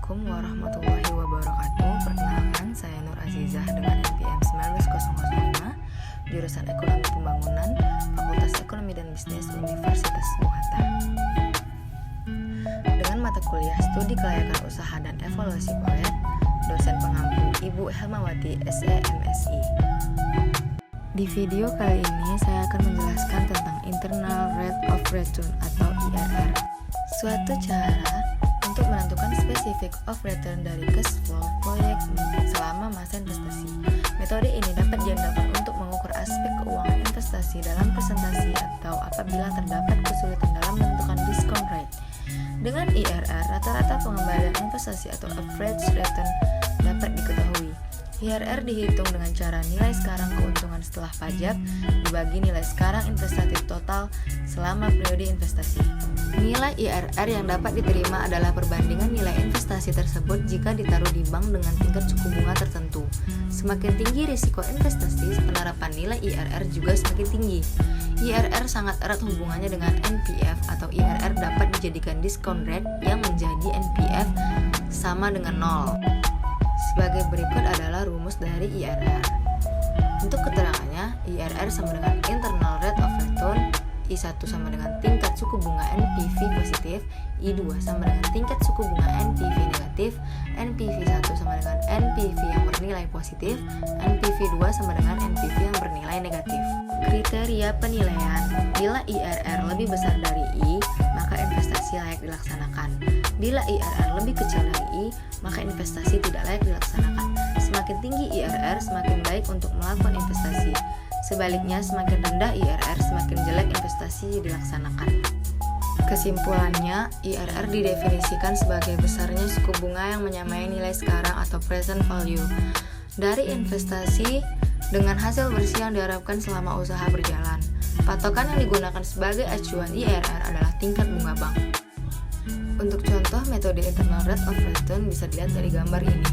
Assalamualaikum warahmatullahi wabarakatuh. Perkenalkan, saya Nur Azizah dengan NPM 19005, jurusan Ekonomi Pembangunan, Fakultas Ekonomi dan Bisnis Universitas Bung Hatta. Dengan mata kuliah Studi Kelayakan Usaha dan Evaluasi Proyek, dosen pengampu Ibu Helmawati SE MSI. Di video kali ini saya akan menjelaskan tentang Internal Rate of Return atau IRR, suatu cara untuk menentukan specific of return dari cash flow proyek selama masa investasi. Metode ini dapat diandalkan untuk mengukur aspek keuangan investasi dalam presentasi atau apabila terdapat kesulitan dalam menentukan discount rate. Dengan IRR, rata-rata pengembalian investasi atau average return dapat diketahui. IRR dihitung dengan cara nilai sekarang keuntungan setelah pajak dibagi nilai sekarang investasi total selama periode investasi. Nilai IRR yang dapat diterima adalah perbandingan nilai investasi tersebut jika ditaruh di bank dengan tingkat suku bunga tertentu. Semakin tinggi risiko investasi, penerapan nilai IRR juga semakin tinggi. IRR sangat erat hubungannya dengan NPV atau IRR dapat dijadikan discount rate yang menjadi NPV sama dengan 0. Sebagai berikut adalah rumus dari IRR. Untuk keterangannya, IRR sama dengan Internal Rate of Return, I1 sama dengan tingkat suku bunga NPV positif, I2 sama dengan tingkat suku bunga NPV negatif, NPV1 sama dengan NPV yang bernilai positif, NPV2 sama dengan NPV yang bernilai negatif. Kriteria penilaian: bila IRR lebih besar dari I, maka investasi layak dilaksanakan. Bila IRR lebih kecil dari I, maka investasi tidak layak dilaksanakan. Semakin tinggi IRR, semakin baik untuk melakukan investasi. Sebaliknya, semakin rendah IRR, semakin jelek investasi dilaksanakan. Kesimpulannya, IRR didefinisikan sebagai besarnya suku bunga yang menyamai nilai sekarang atau present value dari investasi dengan hasil bersih yang diharapkan selama usaha berjalan. Patokan yang digunakan sebagai acuan IRR adalah tingkat bunga bank. Untuk contoh metode Internal Rate of Return bisa dilihat dari gambar ini.